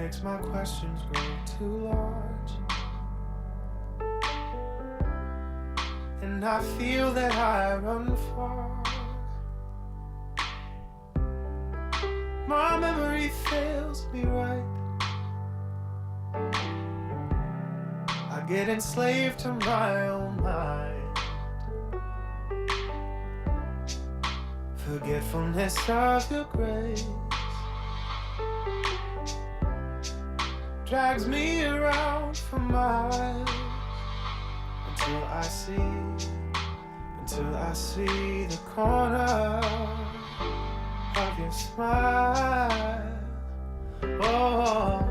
makes my questions grow too large. And I feel that I run far. My memory fails me right. I get enslaved to my own mind. Forgetfulness of your grace drags me around for miles until I see the corner of your smile. Oh,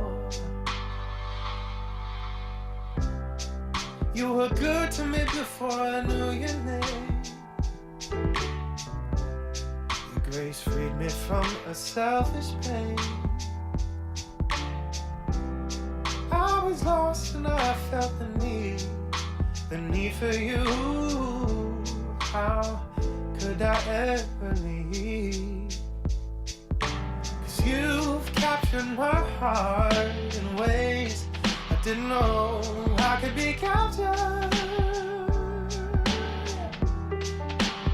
you were good to me before I knew your name. Your grace freed me from a selfish pain. I was lost and I felt the need for you. How could I ever leave? 'Cause you've captured my heart in ways I didn't know I could be captured.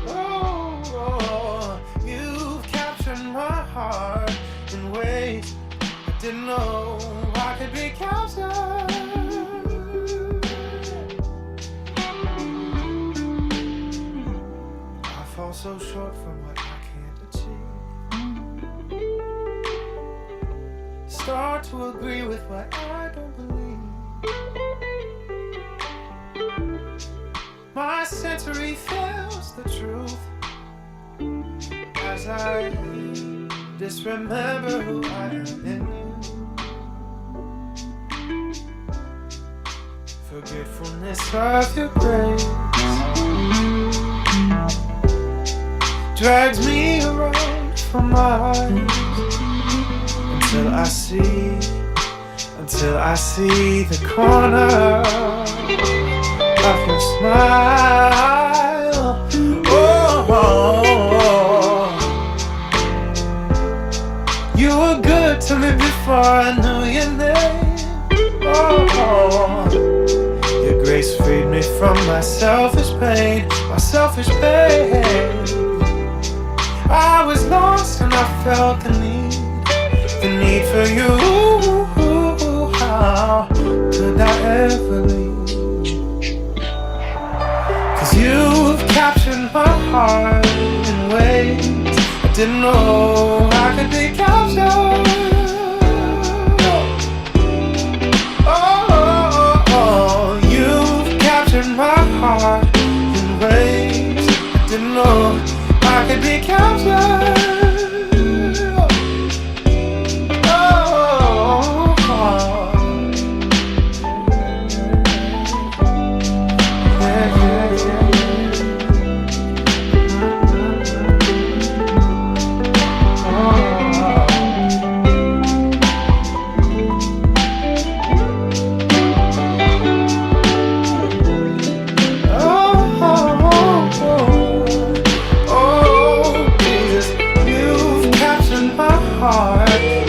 Oh, you've captured my heart in ways I didn't know I could be captured. I fall so short from what I can't achieve. Start to agree with what I don't believe. My sensory fails the truth as I disremember who I am in you. Forgetfulness of your grace drags me around for miles until I see the corner of your smile. Oh, you were good to me before I knew your name. Oh, your grace freed me from my selfish pain, I was lost and I felt the need for you. How could I ever leave? 'Cause you've captured my heart in ways I didn't know I could be captured. Oh, you've captured my heart in ways I didn't know I could be captured.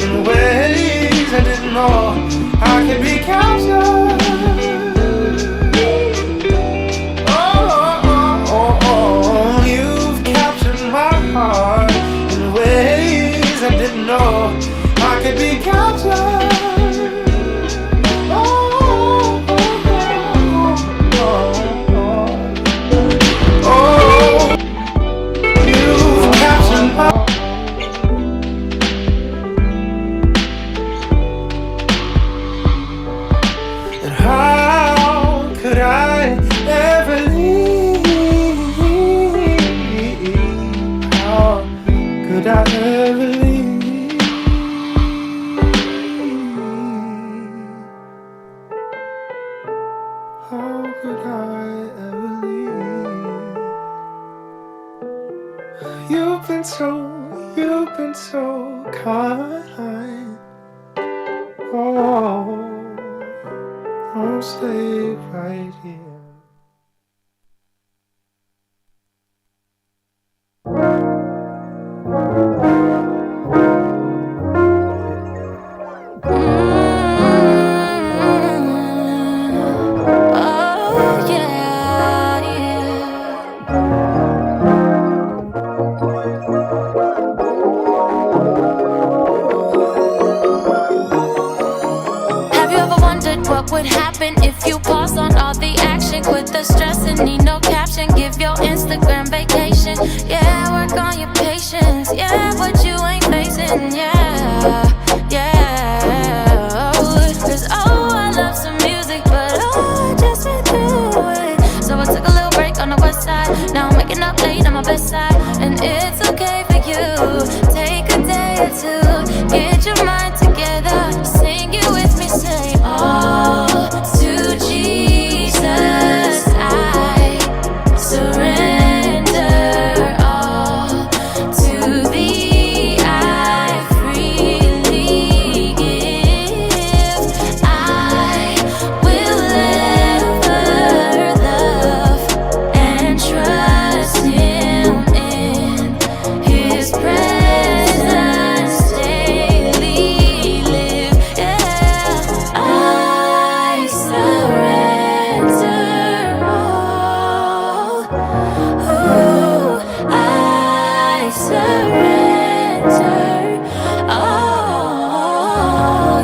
In ways I didn't know I could be captured. Oh, you've captured my heart in ways I didn't know I could be captured. You've captured my heart. How could I ever leave? How could I ever leave? How could I ever leave? You've been so kind. Oh, I'll stay right here. Need no caption, give your Instagram vacation. Yeah, work on your patience. Yeah, but you ain't facing. Cause I love some music, but I just been through it. So I took a little break on the west side. Now I'm waking up late on my best side. And it's okay for you. Take a day or two, get your mind together. Sing it with me, say all to Jesus I surrender. All to thee I freely give. I will ever love and trust him in his presence daily live. Yeah, I surrender all. Ooh, I surrender all.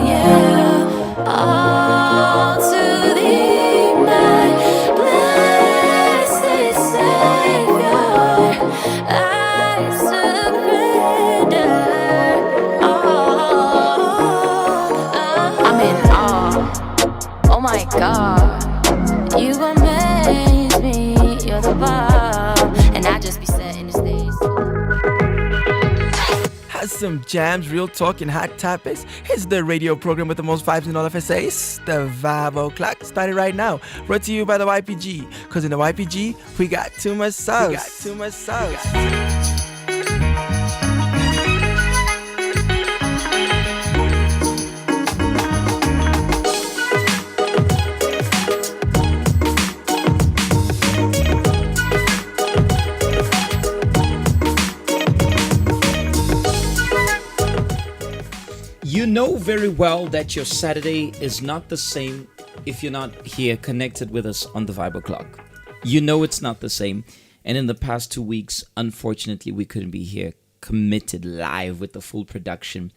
Yeah, all to thee, my blessed Savior. I surrender all. I'm in awe. Oh my God, you amaze me. You're the bomb, and I just be setting the stage. Has some jams, real talk, and hot topics. It's the radio program with the most vibes in all of FSAs. The Vibe O'Clock started right now. Brought to you by the YPG. Because in the YPG, we got too much sauce. You know very well that your Saturday is not the same if you're not here connected with us on the Vibe O'Clock. You know it's not the same. And in the past 2 weeks, unfortunately, we couldn't be here committed live with the full production.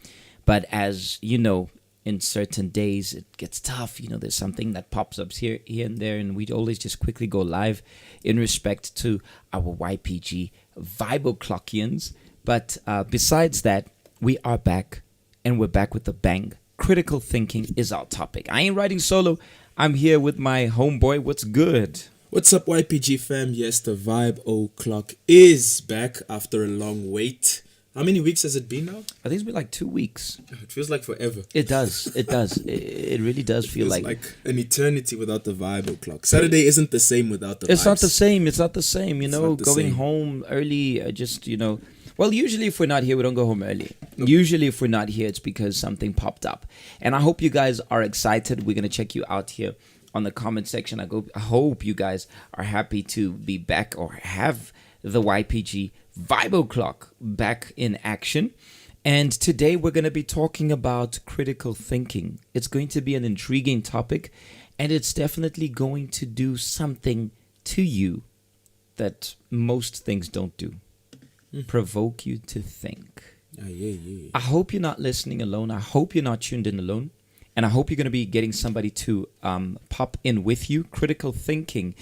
But as you know, in certain days, it gets tough. You know, there's something that pops up here and there, and we'd always just quickly go live in respect to our YPG Vibe O'Clockians. But besides that, we are back. And we're back with a bang. Critical thinking is our topic. I ain't writing solo. I'm here with my homeboy. What's good? What's up, YPG fam? Yes, the Vibe O'Clock is back after a long wait. How many weeks has it been now? I think it's been like 2 weeks. It feels like forever. It does. It really does feel It's like an eternity without the Vibe O'Clock. Saturday isn't the same without the It's vibes. not the same. It's not the same. You It's know, not the going same. home early, Well, usually if we're not here, we don't go home early. Usually if we're not here, it's because something popped up. And I hope you guys are excited. We're going to check you out here on the comment section. I hope you guys are happy to be back or have the YPG Vibe O'Clock back in action. And today we're going to be talking about critical thinking. It's going to be an intriguing topic, and it's definitely going to do something to you that most things don't do. Provoke you to think. I hope you're not listening alone. I hope you're not tuned in alone. And I hope you're going to be getting somebody to pop in with you. Critical thinking.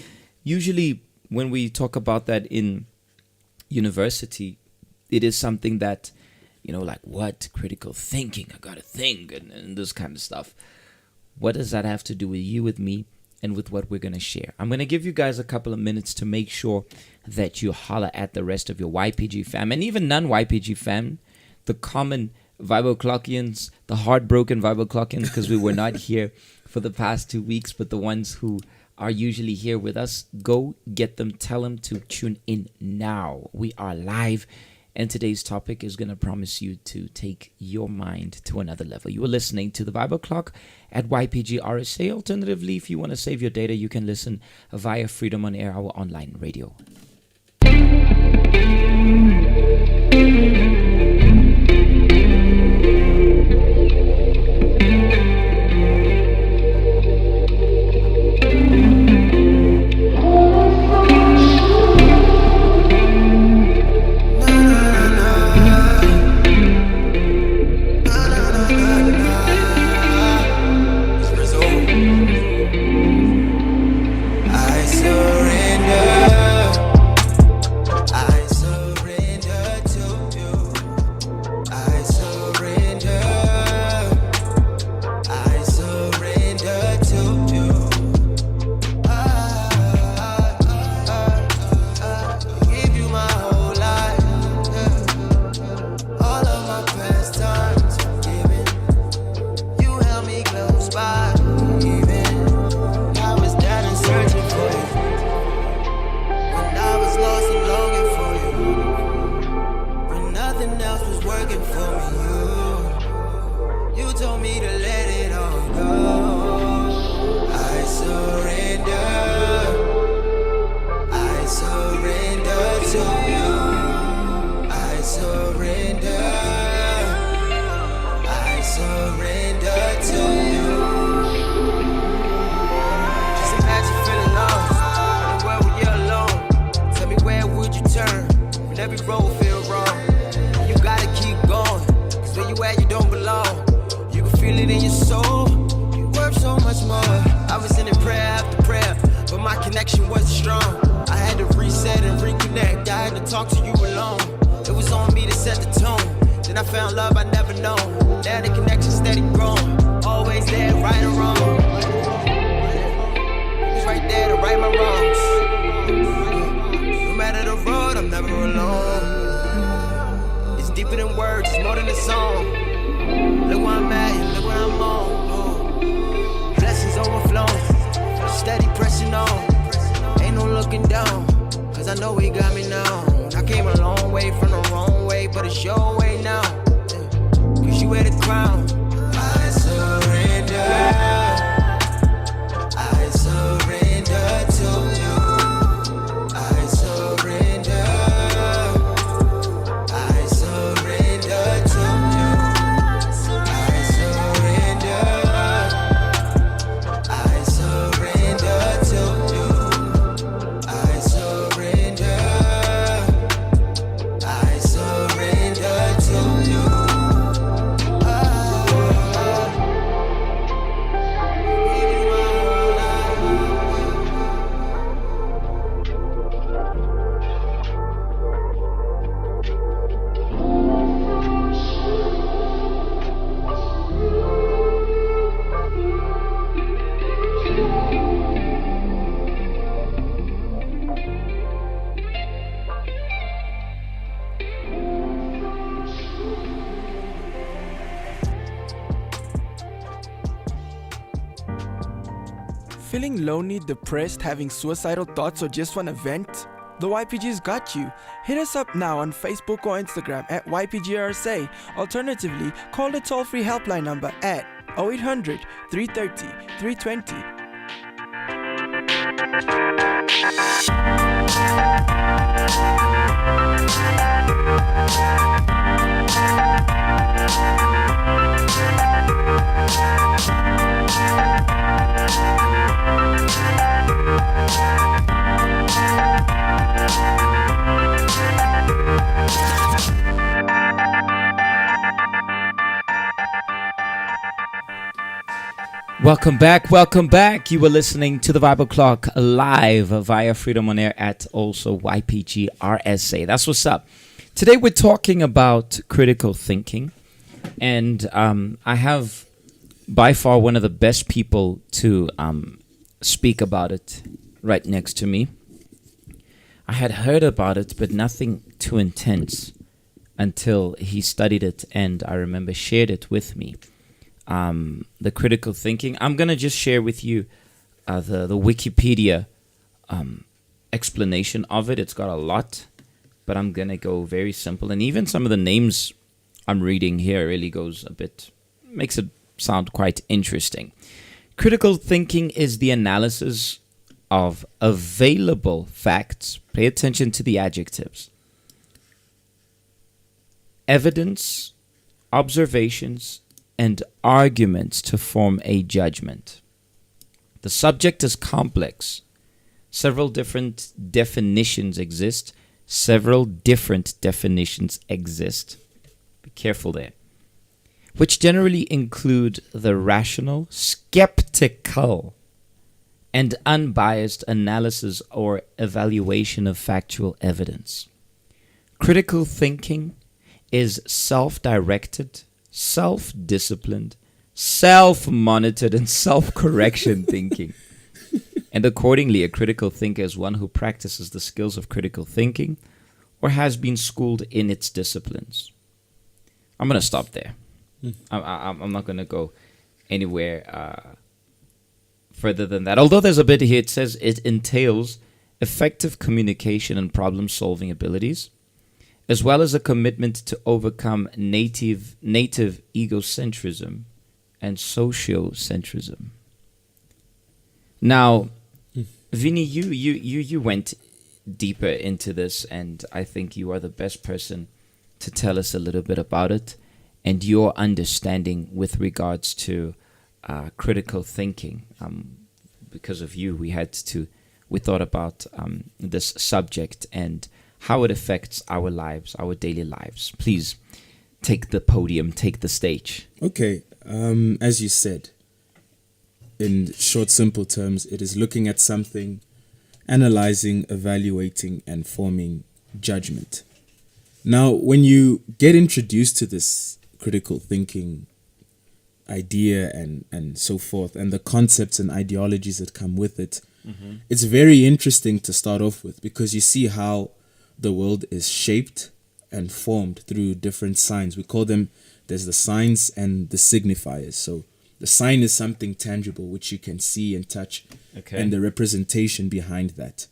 Usually when we talk about that in university, it is something that, like what? Critical thinking. I got to think and this kind of stuff. What does that have to do with you, with me, and with what we're going to share? I'm going to give you guys a couple of minutes to make sure that you holler at the rest of your YPG fam, and even non-YPG fam, the common Vibe O'Clockians, the heartbroken Vibe O'Clockians, because we were not here for the past 2 weeks, but the ones who are usually here with us, go get them, tell them to tune in now. We are live, and today's topic is going to promise you to take your mind to another level. You are listening to the Vibe O'Clock at YPG RSA. Alternatively, if you want to save your data, you can listen via Freedom on Air, our online radio. I surrender and every road feel wrong. You gotta keep going, cause where you at, you don't belong. You can feel it in your soul, you worth so much more. I was in it prayer after prayer, but my connection wasn't strong. I had to reset and reconnect, I had to talk to you alone. It was on me to set the tone. Then I found love I never known. Now the connection steady growing. Always there, right or wrong. He's right there to right my wrongs. No matter the road, I'm never alone. It's deeper than words, it's more than a song. Look where I'm at, look where I'm on. Blessings overflowing, steady pressing on. Ain't no looking down, cause I know he got me now. I came a long way from the wrong way, but it's your way now. Cause you wear the crown. I surrender. I surrender to you. I surrender. I surrender to you. I surrender. I surrender to you. I surrender. I surrender to you. Feeling lonely, depressed, having suicidal thoughts, or just want to vent? The YPG's got you. Hit us up now on Facebook or Instagram at YPGRSA. Alternatively, call the toll-free helpline number at 0800 330 320. Welcome back, welcome back. You were listening to the Vibe O'Clock live via Freedom on Air at also YPG RSA. That's what's up. Today we're talking about critical thinking, and I have by far one of the best people to speak about it right next to me. I had heard about it, but nothing too intense until he studied it, and I remember shared it with me. The critical thinking. I'm going to just share with you the Wikipedia explanation of it. It's got a lot, but I'm going to go very simple. And even some of the names I'm reading here really makes it sound quite interesting. Critical thinking is the analysis of available facts. Pay attention to the adjectives. Evidence, observations, and arguments to form a judgment. The subject is complex. Several different definitions exist. Be careful there. Which generally include the rational, skeptical, and unbiased analysis or evaluation of factual evidence. Critical thinking is self-directed, self-disciplined, self-monitored, and self-correction thinking. And accordingly, a critical thinker is one who practices the skills of critical thinking or has been schooled in its disciplines. I'm going to stop there. I'm not going to go anywhere further than that. Although there's a bit here, it says it entails effective communication and problem-solving abilities, as well as a commitment to overcome native egocentrism and sociocentrism. Now, Vinny, you went deeper into this, and I think you are the best person to tell us a little bit about it and your understanding with regards to critical thinking. Because of you, we thought about this subject and how it affects our lives, our daily lives. Please take the podium, take the stage. Okay, as you said, in short, simple terms, it is looking at something, analyzing, evaluating, and forming judgment. Now, when you get introduced to this critical thinking idea and so forth, and the concepts and ideologies that come with it, it's very interesting to start off with, because you see how the world is shaped and formed through different signs. We call them, there's the signs and the signifiers. So the sign is something tangible which you can see and touch, and the representation behind that,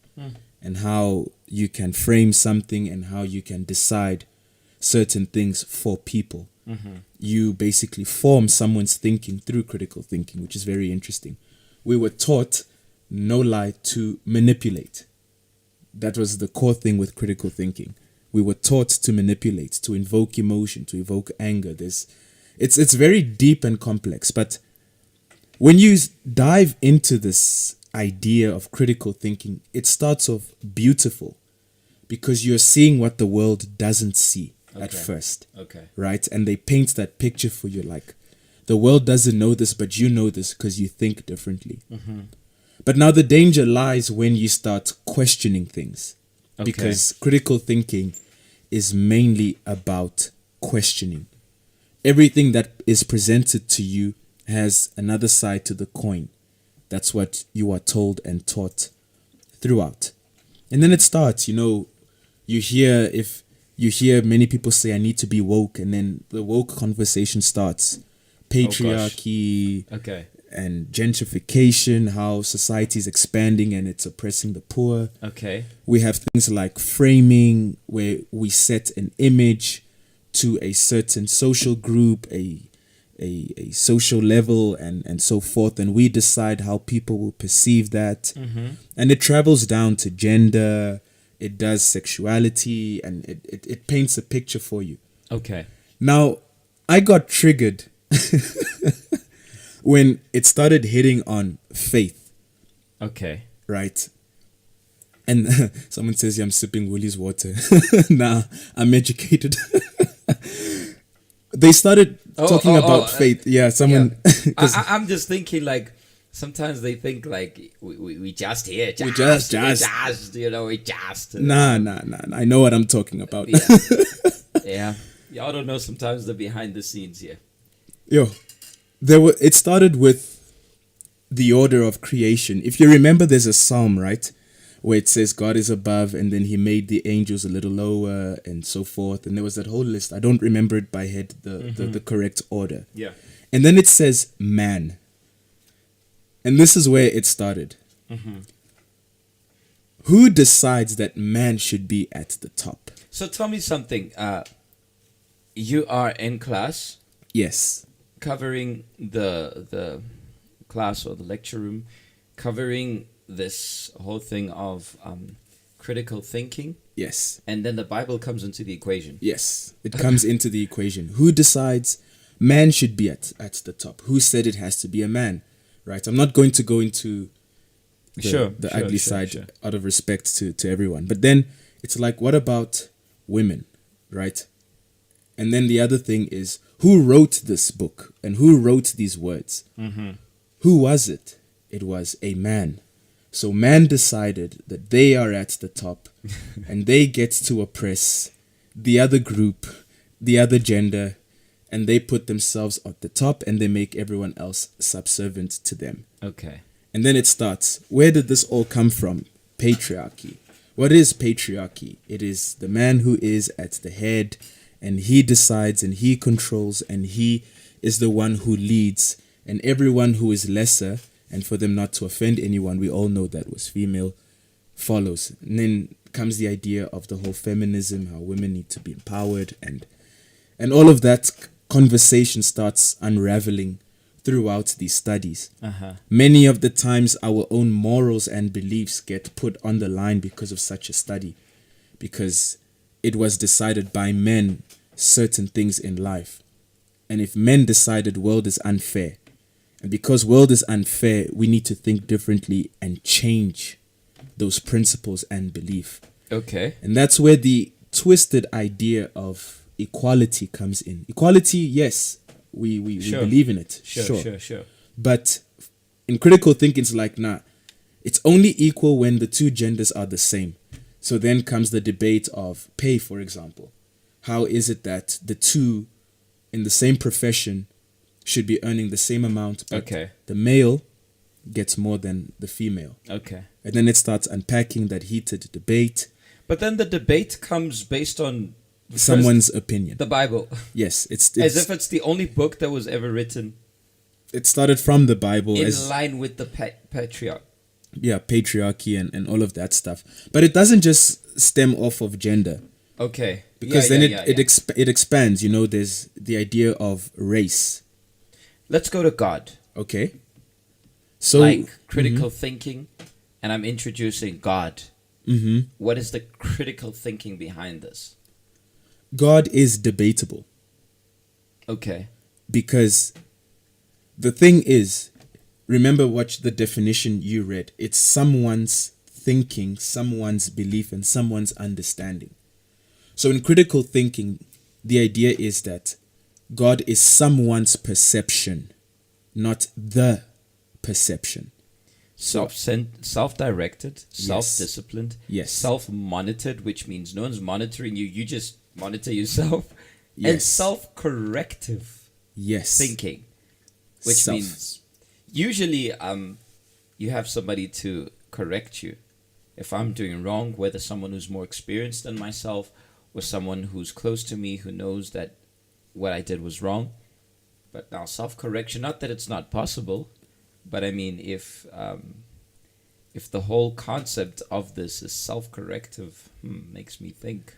and how you can frame something and how you can decide certain things for people. You basically form someone's thinking through critical thinking, which is very interesting. We were taught, no lie, to manipulate. That was the core thing with critical thinking. We were taught to manipulate, to invoke emotion, to evoke anger. It's very deep and complex. But when you dive into this idea of critical thinking, it starts off beautiful, because you're seeing what the world doesn't see at first. Right? And they paint that picture for you, like, the world doesn't know this, but you know this because you think differently. But now the danger lies when you start questioning things. Because critical thinking is mainly about questioning. Everything that is presented to you has another side to the coin. That's what you are told and taught throughout. And then it starts, you hear many people say, I need to be woke, and then the woke conversation starts. Patriarchy, and gentrification, how society is expanding and it's oppressing the poor. We have things like framing, where we set an image to a certain social group, a social level, and so forth, and we decide how people will perceive that. And it travels down to gender, it does sexuality, and it paints a picture for you. Now, I got triggered when it started hitting on faith. Right? And someone says, yeah, I'm sipping Woolies water. Nah, I'm educated. They started talking about faith. Yeah, someone... I'm just thinking, like, sometimes they think, like, we just here. We just. Nah. I know what I'm talking about. Yeah. Y'all don't know sometimes the behind the scenes here. Yo, it started with the order of creation. If you remember, there's a psalm, right, where it says God is above, and then he made the angels a little lower, and so forth. And there was that whole list. I don't remember it by head, the correct order. And then it says man. And this is where it started. Who decides that man should be at the top? So tell me something. You are in class. Yes. Covering the class or the lecture room, covering this whole thing of critical thinking. Yes. And then the Bible comes into the equation. Yes, it comes into the equation. Who decides man should be at the top? Who said it has to be a man? Right? I'm not going to go into the ugly side out of respect to everyone. But then it's like, what about women? Right? And then the other thing is, who wrote this book and who wrote these words? Who was it? It was a man. So man decided that they are at the top and they get to oppress the other group, the other gender, and they put themselves at the top and they make everyone else subservient to them. And then it starts. Where did this all come from? Patriarchy. What is patriarchy? It is the man who is at the head, and he decides and he controls and he is the one who leads, and everyone who is lesser, and for them not to offend anyone, we all know that was female, follows. And then comes the idea of the whole feminism, how women need to be empowered, and all of that conversation starts unraveling throughout these studies. Many of the times our own morals and beliefs get put on the line because of such a study, because it was decided by men certain things in life. And if men decided world is unfair, and because world is unfair, we need to think differently and change those principles and belief. Okay. And that's where the twisted idea of equality comes in. Equality, yes, we Sure. believe in it. Sure. But in critical thinking, it's like, nah, it's only equal when the two genders are the same. So then comes the debate of pay, for example. How is it that the two in the same profession should be earning the same amount, but Okay. the male gets more than the female? Okay. And then it starts unpacking that heated debate, But then the debate comes based on someone's opinion. the Bible, Yes, it's as if it's the only book that was ever written it started from the Bible in as line with the patriarch. patriarchy and all of that stuff. But it doesn't just stem off of gender, Okay. because Yeah, then yeah, it yeah. it expands. You know, there's the idea of race. Let's go to God. Okay, so Like critical thinking, and I'm introducing God. mhm. What is the critical thinking behind this? God is debatable, Okay. because the thing is, remember what the definition you read. It's someone's thinking, someone's belief, and someone's understanding. So in critical thinking, the idea is that God is someone's perception, not the perception. Self-directed, self-disciplined, Yes. self-monitored, which means no one's monitoring you. You just monitor yourself. And Yes. self-corrective Yes. thinking, which Self. means usually you have somebody to correct you. If I'm doing wrong, whether someone who's more experienced than myself or someone who's close to me who knows that what I did was wrong. But now self-correction, not that it's not possible, but I mean if the whole concept of this is self-corrective, makes me think.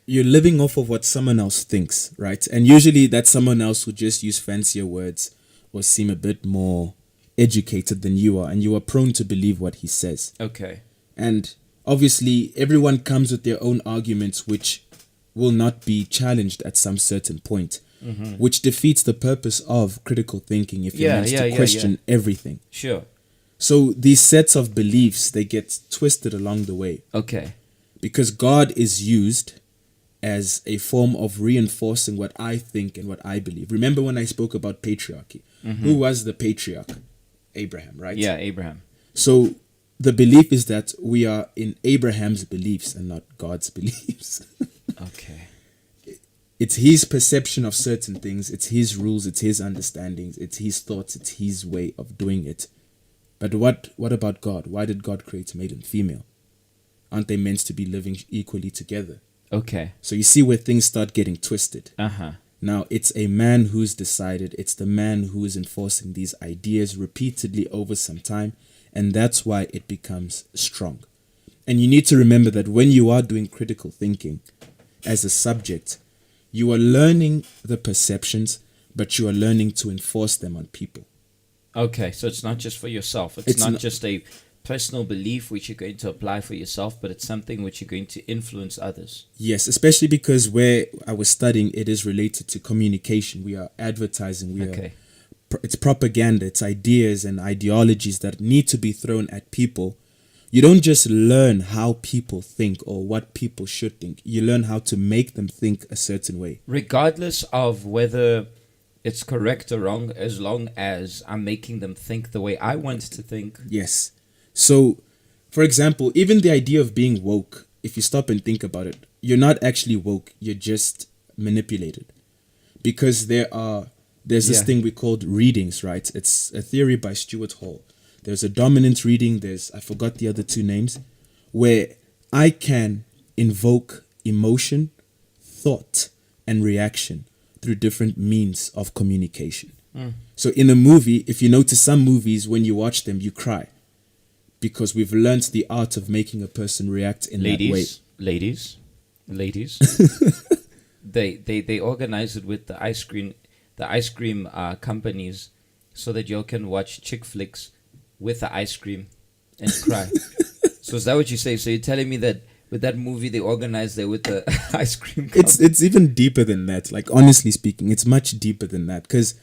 You're living off of what someone else thinks, right? And usually that someone else would just use fancier words or seem a bit more educated than you are, and you are prone to believe what he says. Okay. And obviously, everyone comes with their own arguments, which will not be challenged at some certain point, which defeats the purpose of critical thinking if you're meant to question everything. Sure. So these sets of beliefs, they get twisted along the way, Okay. because God is used as a form of reinforcing what I think and what I believe. Remember when I spoke about patriarchy? Who was the patriarch? Abraham, right? Yeah, Abraham. So the belief is that we are in Abraham's beliefs and not God's beliefs. Okay. It's his perception of certain things, it's his rules, it's his understandings, it's his thoughts, it's his way of doing it. But what about God? Why did God create male and female? Aren't they meant to be living equally together? Okay. So you see where things start getting twisted. Uh-huh. Now, it's a man who's decided, it's the man who is enforcing these ideas repeatedly over some time, and that's why it becomes strong. And you need to remember that when you are doing critical thinking as a subject, you are learning the perceptions, but you are learning to enforce them on people. Okay, so it's not just for yourself. It's not just a personal belief which you're going to apply for yourself, but it's something which you're going to influence others. Yes, especially because where I was studying, it is related to communication. We are advertising. It's propaganda. It's ideas and ideologies that need to be thrown at people. You don't just learn how people think or what people should think. You learn how to make them think a certain way. Regardless of whether it's correct or wrong, as long as I'm making them think the way I want to think. Yes. So, for example, even the idea of being woke, if you stop and think about it, you're not actually woke. You're just manipulated. Because there's this thing we called readings, right? It's a theory by Stuart Hall. There's a dominant reading, I forgot the other two names, where I can invoke emotion, thought, and reaction through different means of communication. So in a movie, if you notice some movies, when you watch them, you cry. Because we've learnt the art of making a person react in that way. Ladies. They organize it with the ice cream companies so that you can watch chick flicks with the ice cream and cry. So is that what you say? So you're telling me that with that movie they organized it with the ice cream company? It's even deeper than that. Like, honestly speaking, it's much deeper than that. Because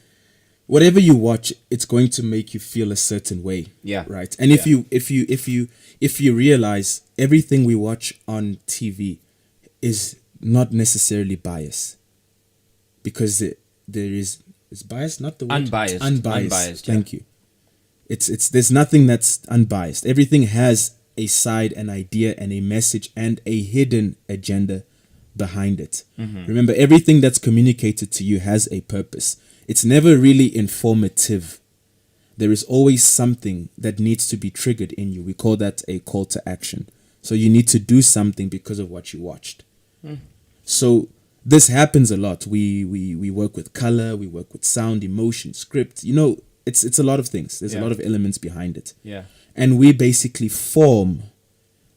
whatever you watch, it's going to make you feel a certain way. Yeah. Right. And if you realize everything we watch on TV is not necessarily biased, because there is bias, not the word Unbiased. Unbiased. Yeah. Thank you. It's there's nothing that's unbiased. Everything has a side, an idea, and a message, and a hidden agenda behind it. Remember, everything that's communicated to you has a purpose. It's never really informative. There is always something that needs to be triggered in you. We call that a call to action. So you need to do something because of what you watched. So this happens a lot. We work with color, we work with sound, emotion, script. It's a lot of things. There's a lot of elements behind it. Yeah. And we basically form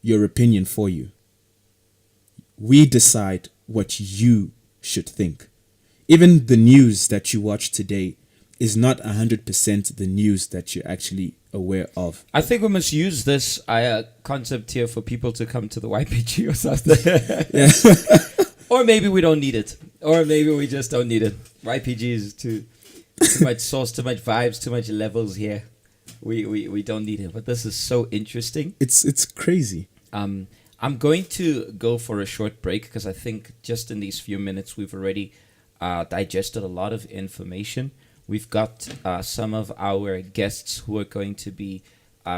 your opinion for you. We decide what you should think. Even the news that you watch today is not 100% the news that you're actually aware of. I think we must use this concept here for people to come to the YPG or something. Or maybe we don't need it. Or maybe we just don't need it. YPG is too much sauce, too much vibes, too much levels here. We don't need it. But this is so interesting. It's crazy. I'm going to go for a short break because I think just in these few minutes we've already digested a lot of information. We've got some of our guests who are going to be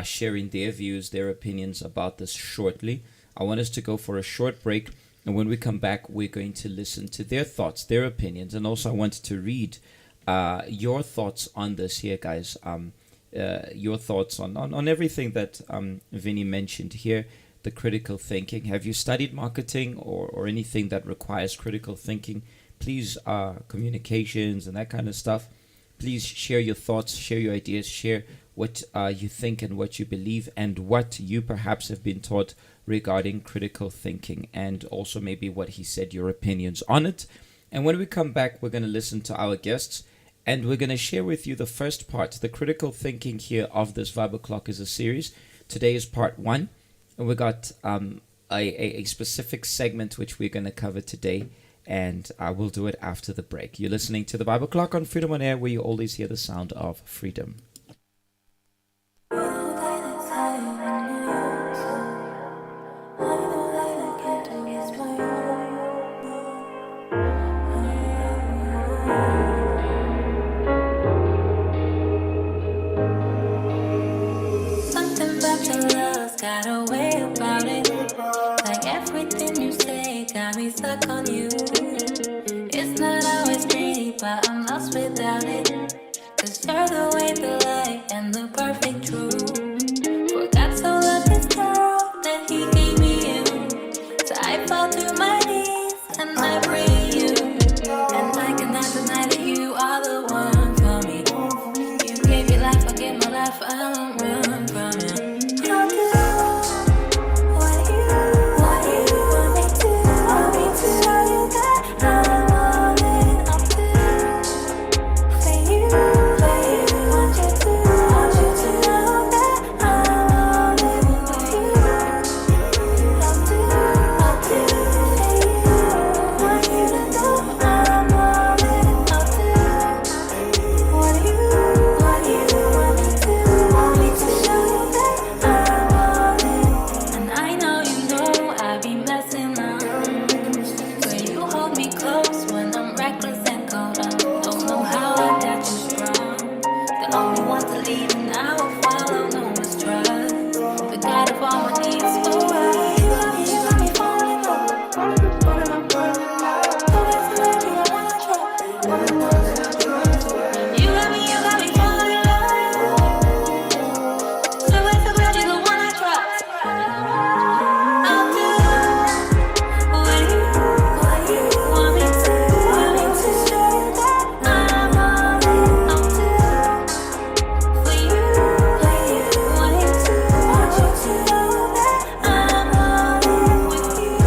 sharing their views, their opinions about this shortly. I want us to go for a short break, and when we come back, we're going to listen to their thoughts, their opinions, and also I wanted to read your thoughts on this here, guys. Your thoughts on everything that Vinny mentioned here. The critical thinking. Have you studied marketing or anything that requires critical thinking? Please, communications and that kind of stuff. Please share your thoughts, share your ideas, share what you think and what you believe, and what you perhaps have been taught regarding critical thinking, and also maybe what he said, your opinions on it. And when we come back, we're going to listen to our guests, and we're going to share with you the first part. The critical thinking here of this Vibe O'Clock is a series. Today is part 1. And we got a specific segment which we're going to cover today, and we'll do it after the break. You're listening to the Bible Clock on Freedom on Air, where you always hear the sound of freedom. Something about your love's got a way about it. Like everything you say got me stuck on you. It's not always pretty, but I'm lost without it. Cause you're the way, the light, and the perfect truth. Forgot to love this girl that he gave me you. So I fall to my knees and I pray to you. And I cannot deny that you are the one for me. You gave me life, I gave my life, I don't run from you. I'll do what you want me to. Want me to show you that I'm all in. I'll do for you. Want you to know that I'm all in for you. I'll do for you. Want you to know I'm all in. I'll do what you want me to. Want me to show you that I'm all in. And I know I be messing up. When you hold me close when I'm reckless and cold, I don't know how I got you strong. The only one to lead and I will follow, no mistrust. The God of all my needs for us. You got me falling in love. Always the way you wanna try. You got me falling in love. So glad you're the one I trust. I'll do what you want me to. Want me to show you that I'm all in. I'll do for you. Want you to know that I'm all in with you.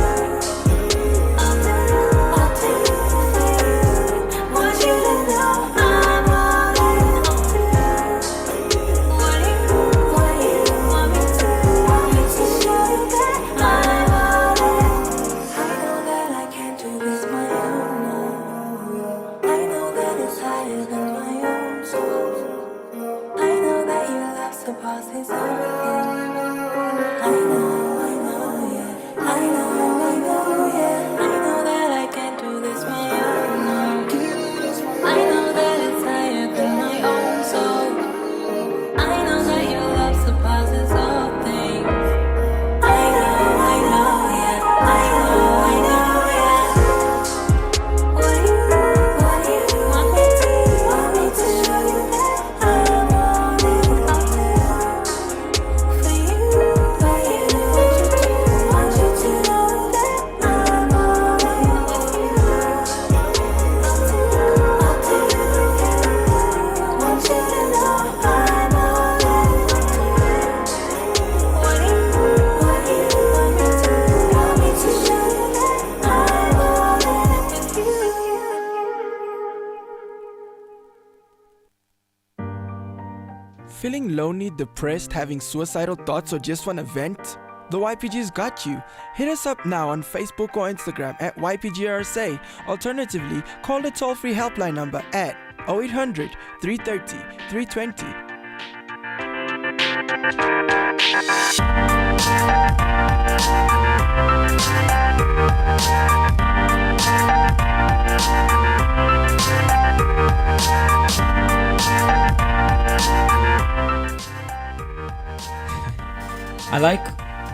Feeling lonely, depressed, having suicidal thoughts, or just want to vent? The YPG's got you. Hit us up now on Facebook or Instagram at YPGRSA. Alternatively, call the toll-free helpline number at 0800 330 320.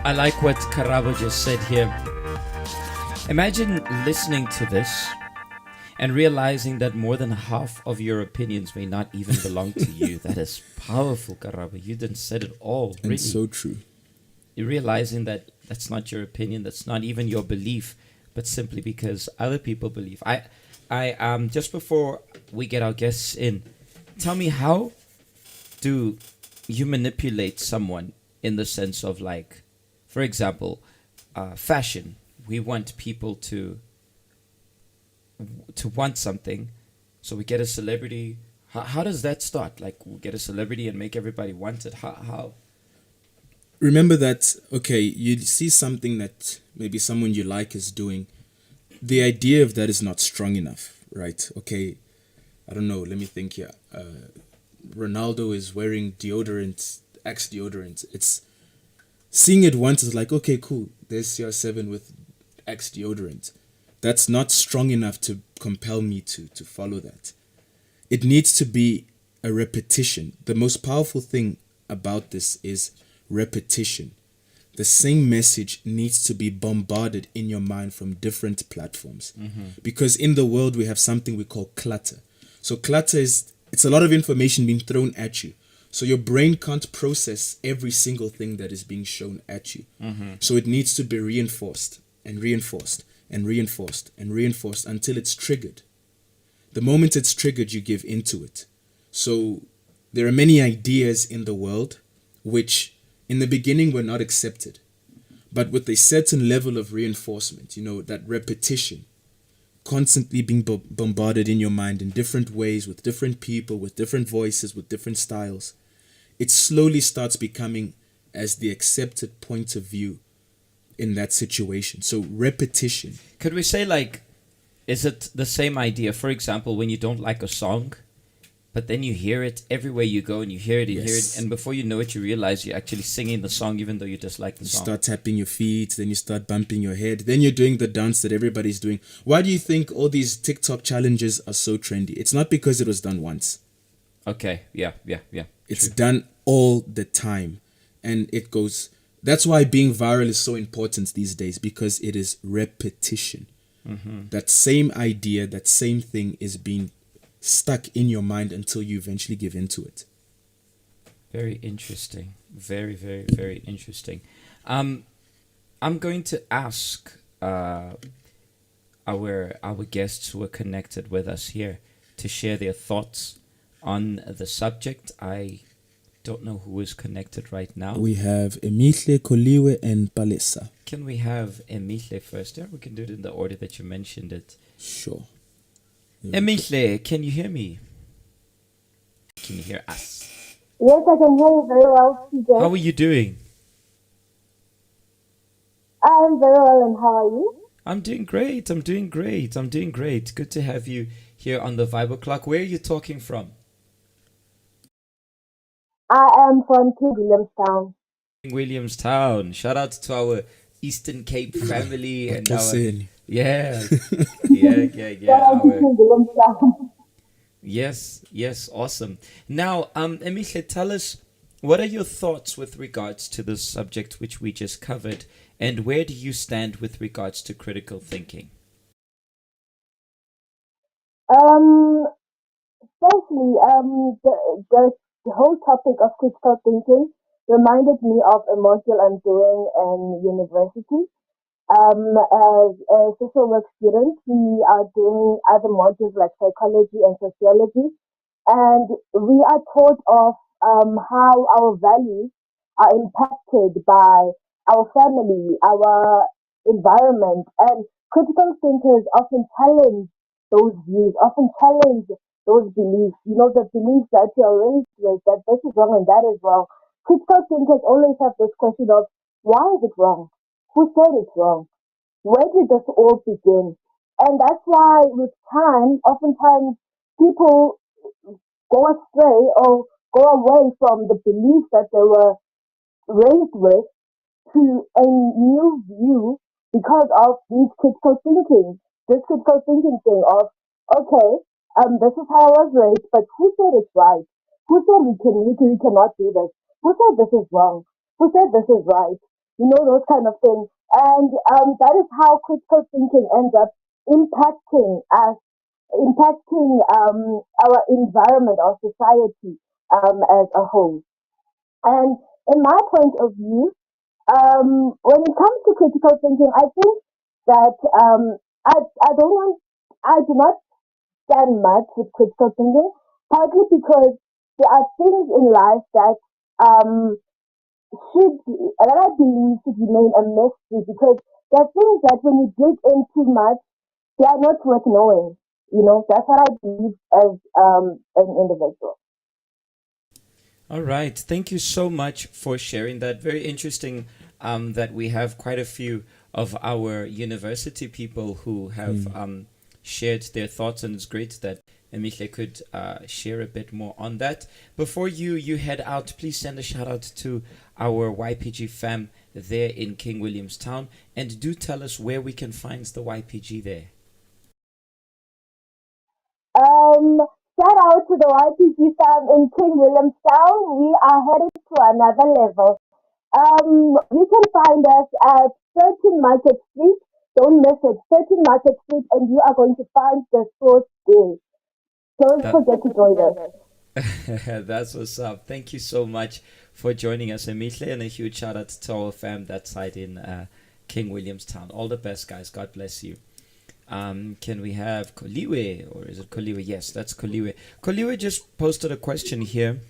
I like what Karabo just said here. Imagine listening to this and realizing that more than half of your opinions may not even belong to you. That is powerful, Karabo. You didn't said it all. And really. so true. You're realizing that that's not your opinion, that's not even your belief, but simply because other people believe. I just before we get our guests in, tell me, how do you manipulate someone in the sense of, like, for example, fashion? We want people to want something, so we get a celebrity. How does that start? Like, we get a celebrity and make everybody want it. How? Remember that, okay, you see something that maybe someone you like is doing. The idea of that is not strong enough, right? Okay, I don't know, let me think here. Ronaldo is wearing deodorant, Axe deodorant. It's seeing it once is like, okay, cool, there's CR7 with Axe deodorant. That's not strong enough to compel me to follow that. It needs to be a repetition. The most powerful thing about this is repetition. The same message needs to be bombarded in your mind from different platforms. Because in the world we have something we call clutter. So clutter it's a lot of information being thrown at you. So your brain can't process every single thing that is being shown at you. So it needs to be reinforced and reinforced and reinforced and reinforced until it's triggered. The moment it's triggered, you give into it. So there are many ideas in the world which in the beginning were not accepted. But with a certain level of reinforcement, that repetition, constantly being bombarded in your mind in different ways, with different people, with different voices, with different styles, it slowly starts becoming as the accepted point of view in that situation. So repetition. Could we say, like, is it the same idea? For example, when you don't like a song, but then you hear it everywhere you go, and you hear it and hear it, and before you know it, you realize you're actually singing the song even though you dislike the song. You start tapping your feet, then you start bumping your head, then you're doing the dance that everybody's doing. Why do you think all these TikTok challenges are so trendy? It's not because it was done once. Okay, yeah. It's done all the time, and it goes. That's why being viral is so important these days, because it is repetition. That same idea, that same thing is being stuck in your mind until you eventually give into it. Very interesting. Very, very, very interesting. I'm going to ask our guests who are connected with us here to share their thoughts on the subject. I don't know who is connected right now. We have Emihle, Koliwe, and Palesa. Can we have Emihle first? Yeah, we can do it in the order that you mentioned it. Sure. Emihle, can you hear me? Can you hear us? Yes, I can hear you very well, TJ. How are you doing? I'm very well, and how are you? I'm doing great. Good to have you here on the Vibe O'Clock. Where are you talking from? I am from King Williamstown. Williamstown. Shout out to our Eastern Cape family and our yeah. Shout out to King Williamstown. Yes, awesome. Now, Emihle, tell us, what are your thoughts with regards to this subject which we just covered, and where do you stand with regards to critical thinking? Firstly, the whole topic of critical thinking reminded me of a module I'm doing in university. As a social work student, we are doing other modules like psychology and sociology, and we are taught of how our values are impacted by our family, our environment, and critical thinkers often challenge those views, often challenge those beliefs, the beliefs that you're raised with, that this is wrong and that is wrong. Critical thinkers always have this question of, why is it wrong? Who said it's wrong? Where did this all begin? And that's why with time, oftentimes people go astray or go away from the beliefs that they were raised with to a new view because of these critical thinking, this critical thinking thing of, okay, this is how I was raised, but who said it's right? Who said we cannot do this? Who said this is wrong? Who said this is right? Those kind of things. And that is how critical thinking ends up impacting us, impacting our environment, our society as a whole. And in my point of view, when it comes to critical thinking, I think that I don't want, I do not stand much with critical thinking, partly because there are things in life that um, that I believe should remain a mystery because there are things that when you dig in too much, they are not worth knowing. That's what I believe as an individual. All right. Thank you so much for sharing that. Very interesting that we have quite a few of our university people who have shared their thoughts, and it's great that Emihle could share a bit more on that. Before you head out, please send a shout out to our YPG fam there in King Williamstown, and do tell us where we can find the YPG there. Shout out to the YPG fam in King Williamstown. We are headed to another level. You can find us at 13 Market Street. Don't miss it. 13 Market Street, and you are going to find the source there. Don't forget to join us. That's what's up. Thank you so much for joining us, Emihle, and a huge shout out to our fam that side in King Williamstown. All the best, guys. God bless you. Can we have Koliwe, or is it Koliwe? Yes, that's Koliwe. Koliwe just posted a question here.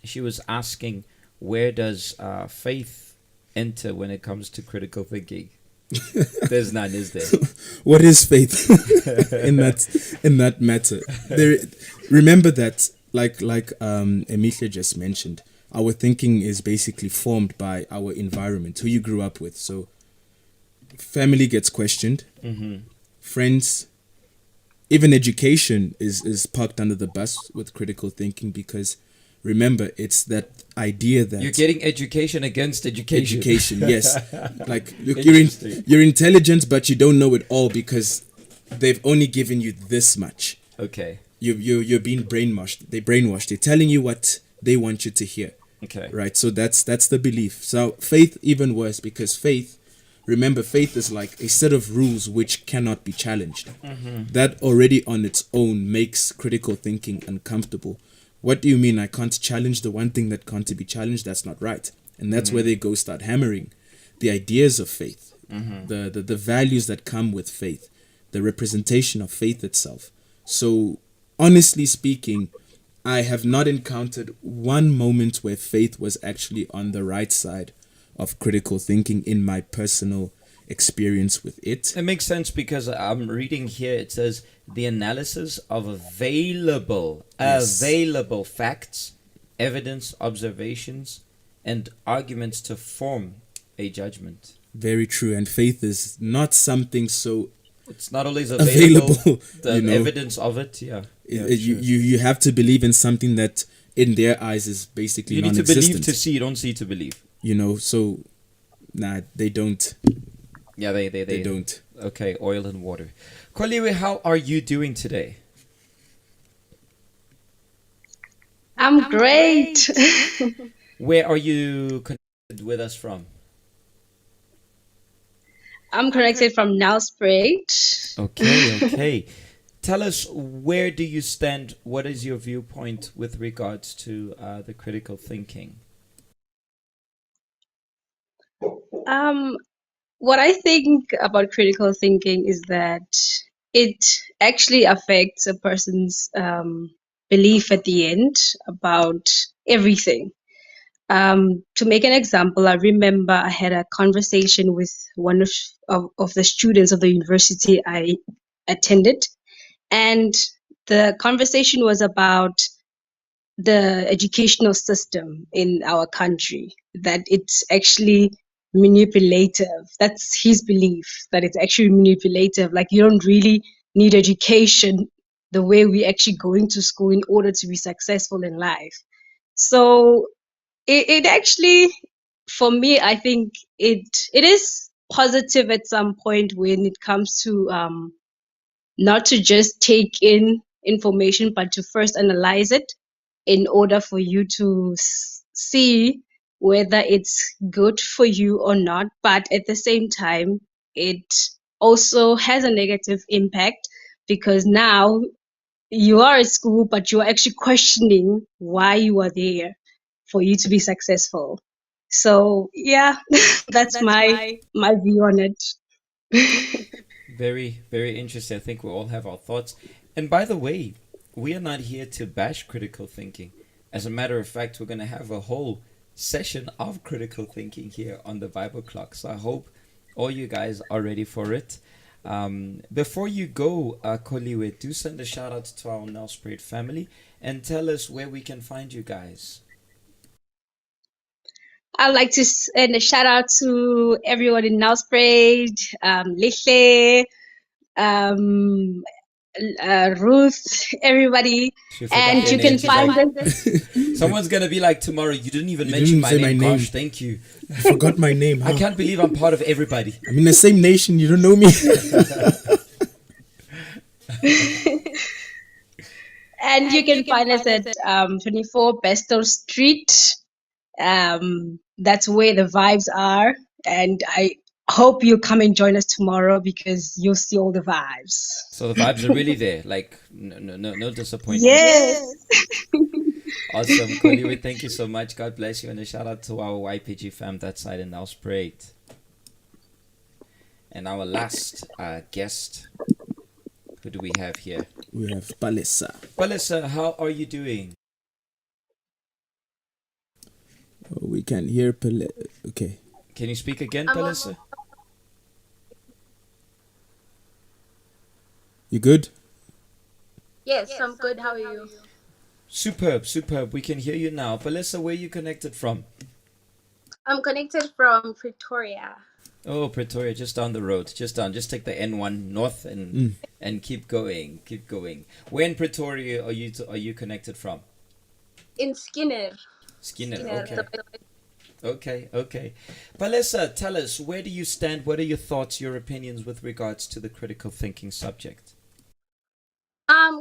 She was asking, where does faith enter when it comes to critical thinking? There's none, is there? What is faith in that matter? Remember that, like Emihle just mentioned, our thinking is basically formed by our environment, who you grew up with. So, family gets questioned. Mm-hmm. Friends, even education is parked under the bus with critical thinking, because remember, it's that idea that you're getting education against education. Education, yes. Like, look, you're intelligent, but you don't know it all because they've only given you this much. Okay. You're being brainwashed. They brainwashed. They're telling you what they want you to hear. Okay. Right. So that's the belief. So faith, even worse, because faith. Remember, faith is like a set of rules which cannot be challenged. Mm-hmm. That already on its own makes critical thinking uncomfortable. What do you mean I can't challenge the one thing that can't be challenged? That's not right. And that's where they go start hammering the ideas of faith, the values that come with faith, the representation of faith itself. So, honestly speaking, I have not encountered one moment where faith was actually on the right side of critical thinking in my personal experience with it. It makes sense because I'm reading here, it says the analysis of available facts, evidence, observations, and arguments to form a judgment. Very true. And faith is not something so... It's not always available. The you know, evidence of it, you have to believe in something that in their eyes is basically you need non-existent. to believe to see, you don't see to believe. So, they don't. Yeah, they don't. Okay, oil and water. Koliwe, how are you doing today? I'm great. Where are you connected with us from? I'm connected from Nelspruit. Okay. Tell us, where do you stand? What is your viewpoint with regards to the critical thinking? What I think about critical thinking is that it actually affects a person's belief at the end about everything. To make an example, I remember I had a conversation with one of the students of the university I attended, and the conversation was about the educational system in our country, that it's actually manipulative. That's his belief, that it's actually manipulative. Like, you don't really need education the way we actually go into school in order to be successful in life. So it actually, for me, I think it is positive at some point when it comes to not to just take in information, but to first analyze it in order for you to see whether it's good for you or not. But at the same time, it also has a negative impact, because now you are at school, but you're actually questioning why you are there for you to be successful. So yeah, that's my view on it. Very, very interesting. I think we all have our thoughts. And by the way, we are not here to bash critical thinking. As a matter of fact, we're going to have a whole session of critical thinking here on the Bible Clock. So I hope all you guys are ready for it. Before you go, Koliwe, do send a shout out to our Nelspruit family and tell us where we can find you guys. I'd like to send a shout out to everyone in Nelspruit, Lihle, Ruth, everybody, and you can find us. Someone's gonna be like tomorrow, you didn't even mention my name. Gosh, thank you. I forgot my name. I can't believe I'm part of everybody. I'm in the same nation. You don't know me. And you can find us at 24 Bestel Street. That's where the vibes are, and I hope you come and join us tomorrow, because you'll see all the vibes. So the vibes are really there, like no disappointment. Yes. Awesome, Koliwe, thank you so much. God bless you, and a shout out to our YPG fam that side in Nelspruit. And our last guest, who do we have here? We have Palesa. Palesa, how are you doing? Oh, we can hear Okay. Can you speak again, Palesa? You good? Yes, I'm good. How are you? Superb, superb. We can hear you now. Palesa, where are you connected from? I'm connected from Pretoria. Oh, Pretoria, just down the road. Just take the N1 north and keep going. Keep going. Where in Pretoria are you connected from? In Skinner. Skinner, okay. Okay. Palesa, tell us, where do you stand? What are your thoughts, your opinions with regards to the critical thinking subject?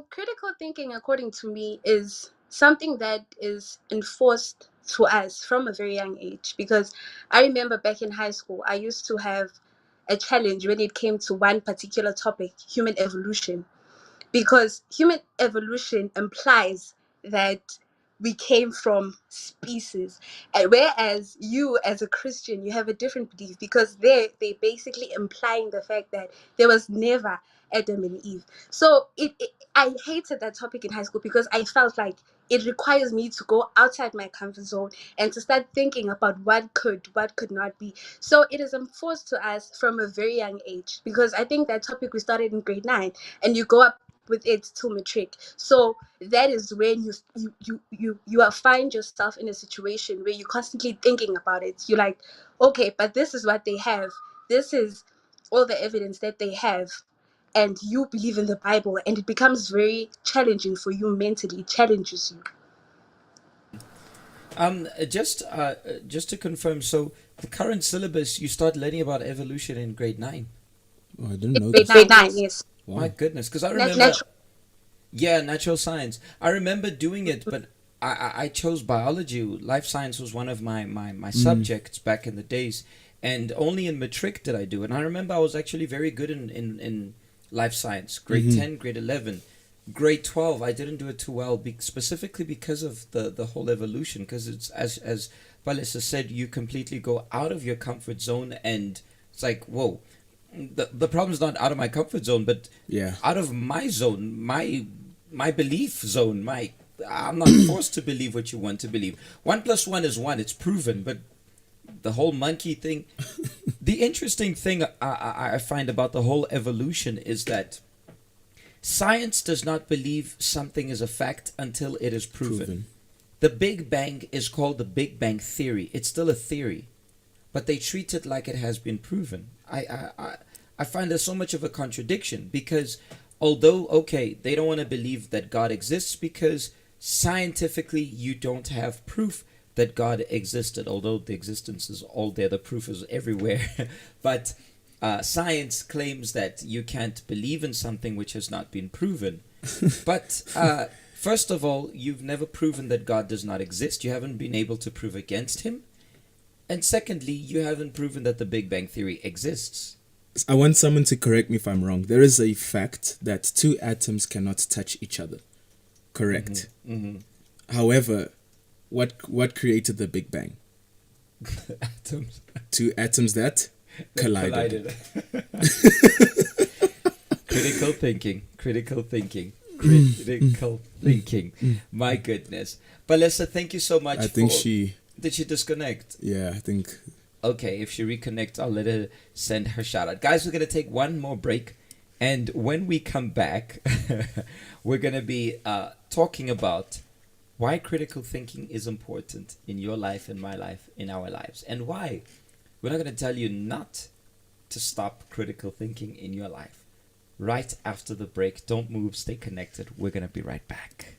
Critical thinking, according to me, is something that is enforced to us from a very young age. Because I remember back in high school, I used to have a challenge when it came to one particular topic, human evolution. Because human evolution implies that we came from species, and whereas you as a Christian, you have a different belief, because they basically implying the fact that there was never Adam and Eve. So I hated that topic in high school, because I felt like it requires me to go outside my comfort zone and to start thinking about what could not be. So it is enforced to us from a very young age, because I think that topic we started in grade 9, and you go up with it till matric. So that is when you find yourself in a situation where you're constantly thinking about it. You're like, okay, but this is what they have. This is all the evidence that they have. And you believe in the Bible, and it becomes very challenging for you mentally. It challenges you. Just to confirm, so the current syllabus, you start learning about evolution in grade 9. Oh, I didn't know Grade this. 9, yes. Wow. My goodness, because I remember... natural science. I remember doing it, but I chose biology. Life science was one of my subjects back in the days, and only in matric did I do it. And I remember I was actually very good in life science, grade 10, grade 11. Grade 12, I didn't do it too well, specifically because of the whole evolution, because it's, as Palesa said, you completely go out of your comfort zone, and it's like, whoa. The problem's not out of my comfort zone, but out of my zone, my belief zone. I'm not forced to believe what you want to believe. 1 + 1 is 1. It's proven. But the whole monkey thing, the interesting thing I find about the whole evolution is that Science does not believe something is a fact until it is proven. The Big Bang is called the Big Bang Theory. It's still a theory, but they treat it like it has been proven. I find there's so much of a contradiction because although, okay, they don't want to believe that God exists because scientifically you don't have proof that God existed, although the existence is all there, the proof is everywhere. But science claims that you can't believe in something which has not been proven. But first of all, you've never proven that God does not exist. You haven't been able to prove against him. And secondly, you haven't proven that the Big Bang Theory exists. I want someone to correct me if I'm wrong. There is a fact that two atoms cannot touch each other. Correct. However, what created the Big Bang? Atoms. Two atoms that collided. Critical thinking. My goodness. Balessa, thank you so much. I think Did she disconnect? Yeah, I think. Okay, if she reconnects, I'll let her send her shout out. Guys, we're going to take one more break. And when we come back, we're going to be talking about why critical thinking is important in your life, in my life, in our lives. And why we're not going to tell you not to stop critical thinking in your life. Right after the break, don't move, stay connected. We're going to be right back.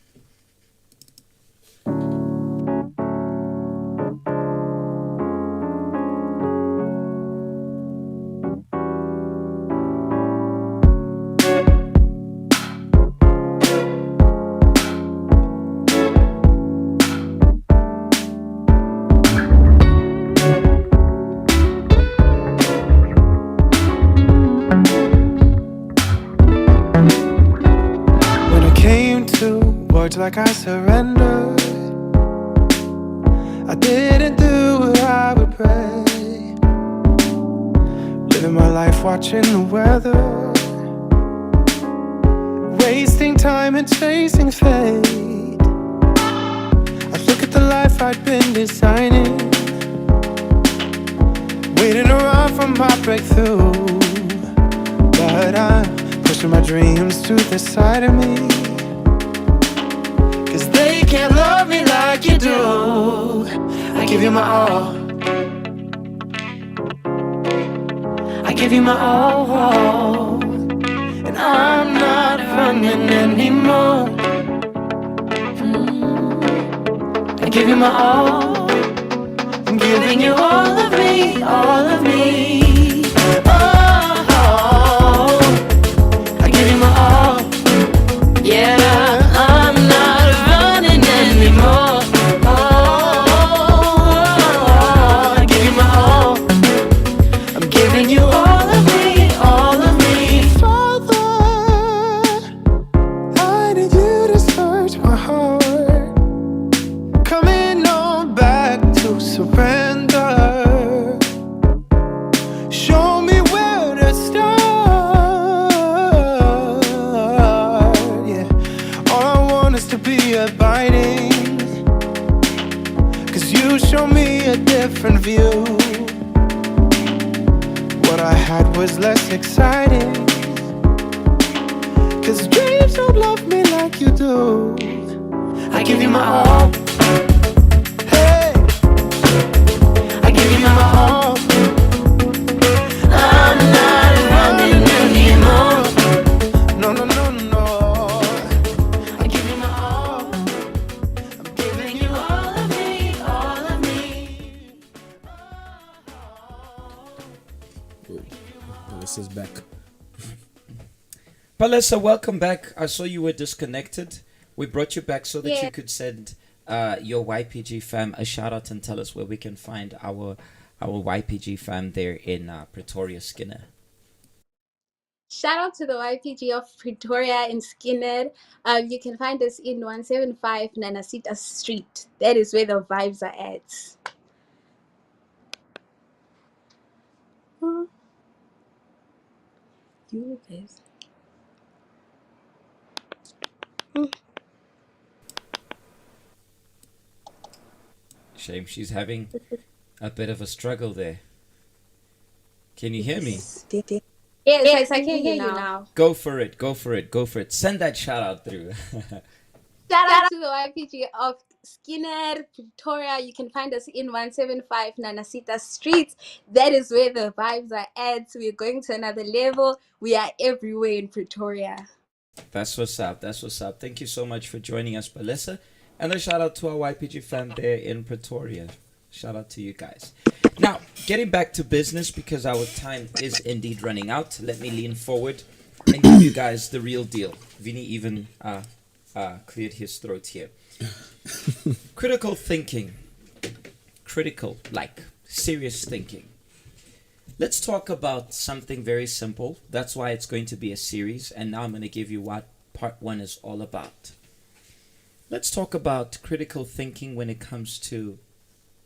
Like I surrendered, I didn't do what I would pray. Living my life watching the weather, wasting time and chasing fate. I look at the life I'd been designing, waiting around for my breakthrough. But I'm pushing my dreams to the side of me, they can't love me like you do. I give you my all. I give you my all. And I'm not running anymore. I give you my all. I'm giving you all of me, all of me. Oh, I give you my all. Yeah, I'm not running anymore. Oh, I give you my all. I'm giving you all of me, all of me. Father, I need you to search my heart. Coming on back to surrender. Show me where to start. To be abiding, 'cause you show me a different view. What I had was less exciting, 'cause dreams don't love me like you do. I give you my all. Hey, I give you my all. I'm not running anymore. No, no, no, no. Is back. Palessa, welcome back. I saw you were disconnected. We brought you back so that you could send your YPG fam a shout out and tell us where we can find our YPG fam there in Pretoria, Skinner. Shout out to the YPG of Pretoria in Skinner. You can find us in 175 Nanasita Street. That is where the vibes are at. You guys. Shame she's having a bit of a struggle there. Can you hear me? Yes, Yes, I I can can hear hear you you now. now. Go for it. Go for it. Go for it. Send that shout out through. Shout out to the YPG of Skinner, Victoria. You can find us in 175 Nanasita Street. That is where the vibes are at. We're going to another level. We are everywhere in Pretoria. That's what's up. That's what's up. Thank you so much for joining us, Melissa. And a shout out to our YPG fam there in Pretoria. Shout out to you guys. Now, getting back to business because our time is indeed running out. Let me lean forward and give you guys the real deal. Vinny even cleared his throat here. Critical thinking. Critical, like serious thinking. Let's talk about something very simple. That's why it's going to be a series. And now I'm going to give you what part one is all about. Let's talk about critical thinking when it comes to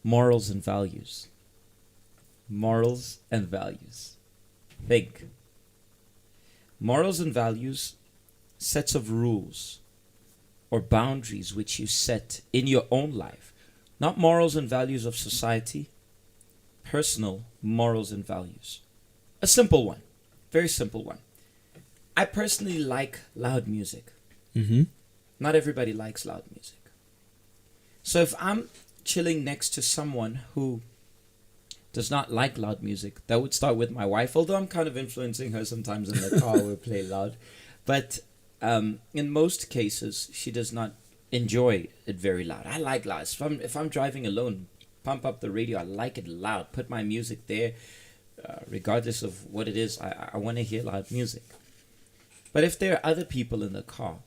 morals and values. Morals and values. Think. Morals and values, sets of rules or boundaries which you set in your own life. Not morals and values of society, personal morals and values. A simple one, very simple one. I personally like loud music. Mm-hmm. Not everybody likes loud music. So if I'm chilling next to someone who does not like loud music, that would start with my wife, although I'm kind of influencing her sometimes in the car, we play loud. But in most cases, she does not enjoy it very loud. I like loud. If I'm driving alone, pump up the radio, I like it loud. Put my music there, regardless of what it is, I want to hear loud music. But if there are other people in the car,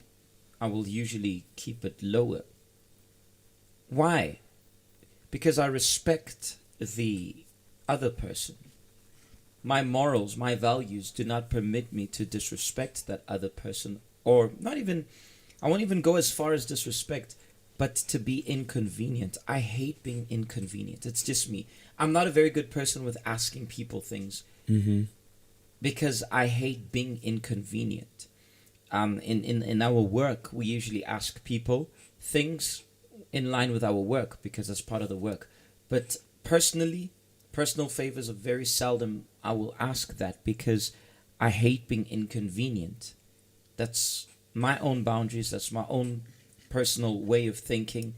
I will usually keep it lower. Why? Because I respect the other person. My morals, my values do not permit me to disrespect that other person, or not even, I won't even go as far as disrespect, but to be inconvenient. I hate being inconvenient. It's just me. I'm not a very good person with asking people things because I hate being inconvenient. In our work, we usually ask people things in line with our work because that's part of the work. But personal favors are very seldom I will ask that because I hate being inconvenient. That's my own boundaries. That's my own personal way of thinking.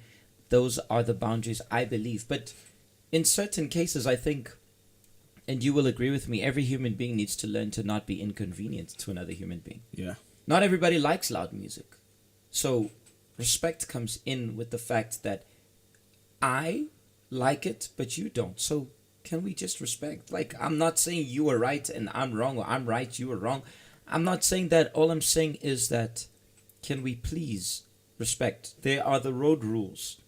Those are the boundaries I believe. But in certain cases, I think, and you will agree with me, every human being needs to learn to not be inconvenient to another human being. Yeah. Not everybody likes loud music. So respect comes in with the fact that I like it, but you don't. So can we just respect? Like, I'm not saying you are right and I'm wrong, or I'm right, you are wrong. I'm not saying that. All I'm saying is that can we please respect? There are the road rules.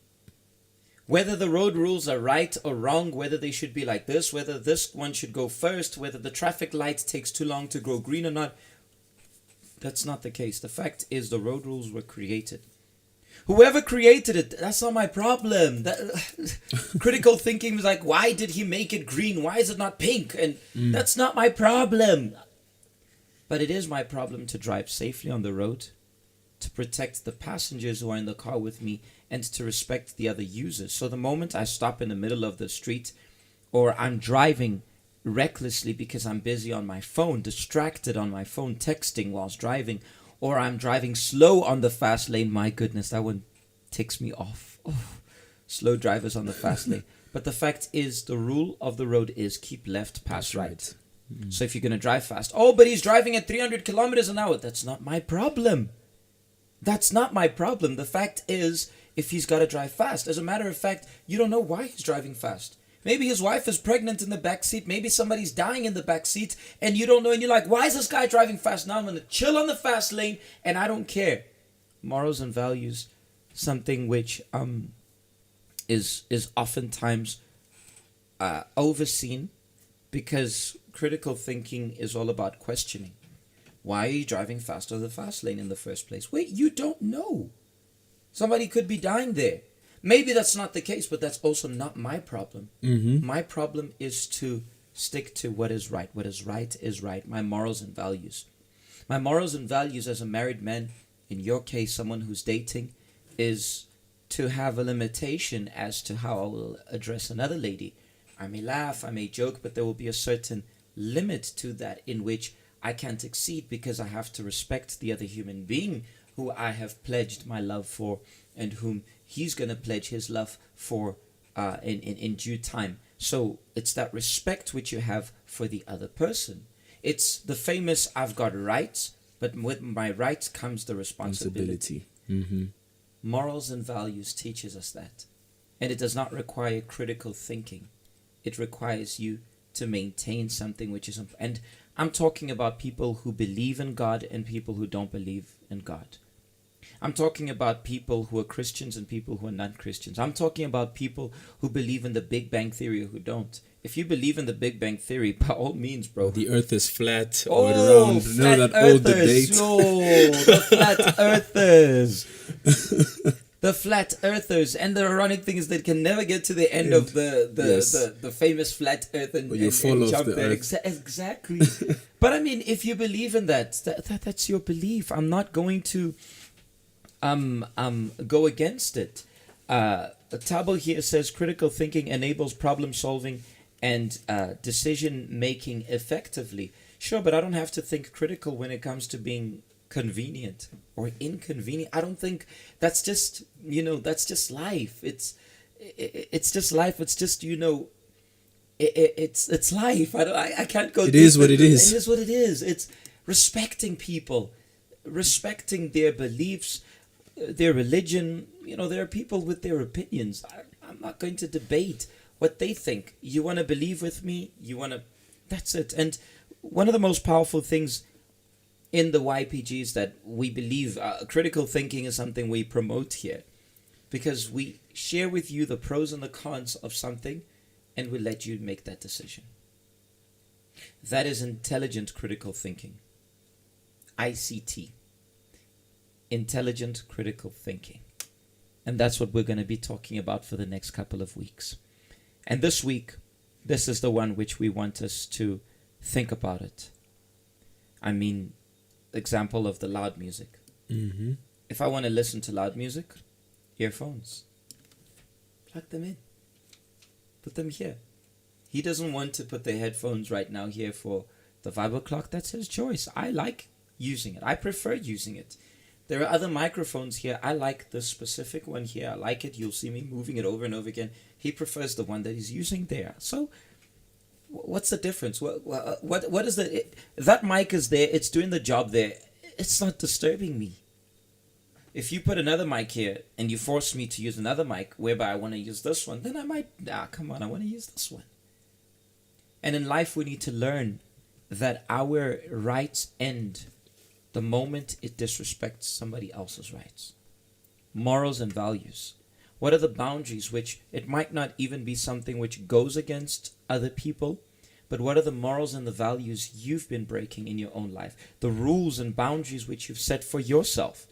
Whether the road rules are right or wrong, whether they should be like this, whether this one should go first, whether the traffic light takes too long to go green or not, that's not the case. The fact is the road rules were created. Whoever created it, that's not my problem. Critical thinking was like, why did he make it green? Why is it not pink? And that's not my problem. But it is my problem to drive safely on the road, to protect the passengers who are in the car with me, and to respect the other users. So the moment I stop in the middle of the street, or I'm driving recklessly because I'm busy on my phone, distracted on my phone, texting whilst driving, or I'm driving slow on the fast lane, my goodness, that one ticks me off. Oh, slow drivers on the fast lane. But the fact is, the rule of the road is keep left, pass right. So if you're going to drive fast, oh, but he's driving at 300 kilometers an hour. That's not my problem. That's not my problem. The fact is, if he's got to drive fast, as a matter of fact, you don't know why he's driving fast. Maybe his wife is pregnant in the back seat. Maybe somebody's dying in the back seat and you don't know. And you're like, why is this guy driving fast? Now I'm going to chill on the fast lane and I don't care. Morals and values, something which is oftentimes overseen because critical thinking is all about questioning. Why are you driving fast on the fast lane in the first place? Wait, you don't know. Somebody could be dying there. Maybe that's not the case, but that's also not my problem. My problem is to stick to what is right. What is right is right. My morals and values. My morals and values as a married man, in your case, someone who's dating, is to have a limitation as to how I will address another lady. I may laugh, I may joke, but there will be a certain limit to that in which I can't exceed because I have to respect the other human being who I have pledged my love for and whom he's going to pledge his love for in due time. So it's that respect which you have for the other person. It's the famous I've got rights, but with my rights comes the responsibility. Morals and values teaches us that. And it does not require critical thinking. It requires you to maintain something which is and I'm talking about people who believe in God and people who don't believe in God. I'm talking about people who are Christians and people who are non-Christians. I'm talking about people who believe in the Big Bang Theory or who don't. If you believe in the Big Bang Theory, by all means, bro. The earth is flat or round. You know that old debate? The flat earthers. The flat earthers. And the ironic thing is they can never get to the end of the famous flat earth and jump there. Exactly. But I mean, if you believe in that's your belief. I'm not going to go against it. Tabo here says critical thinking enables problem solving and decision making effectively. Sure, but I don't have to think critical when it comes to being convenient or inconvenient. I don't think that's just, that's just life. It's just life. It's just, it's life. I can't go. It is what it is. It is what it is. It's respecting people, respecting their beliefs, their religion. There are people with their opinions. I'm not going to debate what they think. You want to believe with me? That's it. And one of the most powerful things in the YPG is that we believe critical thinking is something we promote here, because we share with you the pros and the cons of something and we let you make that decision. That is intelligent critical thinking. ICT. Intelligent critical thinking. And that's what we're going to be talking about for the next couple of weeks. And this week, this is the one which we want us to think about it. I mean, example of the loud music. If I want to listen to loud music, earphones. Plug them in. Put them here. He doesn't want to put the headphones right now here for the Vibe O'Clock. That's his choice. I like using it. I prefer using it. There are other microphones here. I like this specific one here. I like it. You'll see me moving it over and over again. He prefers the one that he's using there. So what's the difference? What is that mic is there. It's doing the job there. It's not disturbing me. If you put another mic here and you force me to use another mic whereby I want to use this one, then I might, come on, I want to use this one. And in life, we need to learn that our rights end the moment it disrespects somebody else's rights. Morals and values. What are the boundaries which it might not even be something which goes against other people, but what are the morals and the values you've been breaking in your own life? The rules and boundaries which you've set for yourself.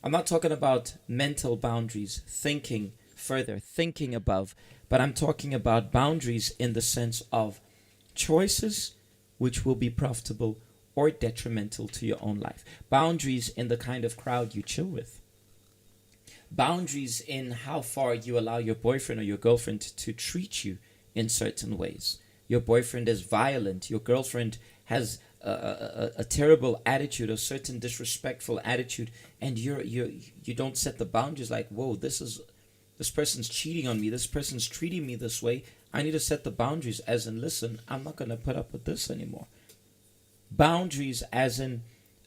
I'm not talking about mental boundaries, thinking further, thinking above, but I'm talking about boundaries in the sense of choices which will be profitable or detrimental to your own life. Boundaries in the kind of crowd you chill with. Boundaries in how far you allow your boyfriend or your girlfriend to treat you in certain ways. Your boyfriend is violent. Your girlfriend has a terrible attitude, a certain disrespectful attitude, and you don't set the boundaries like, whoa, this person's cheating on me. This person's treating me this way. I need to set the boundaries as in, listen, I'm not going to put up with this anymore. Boundaries as in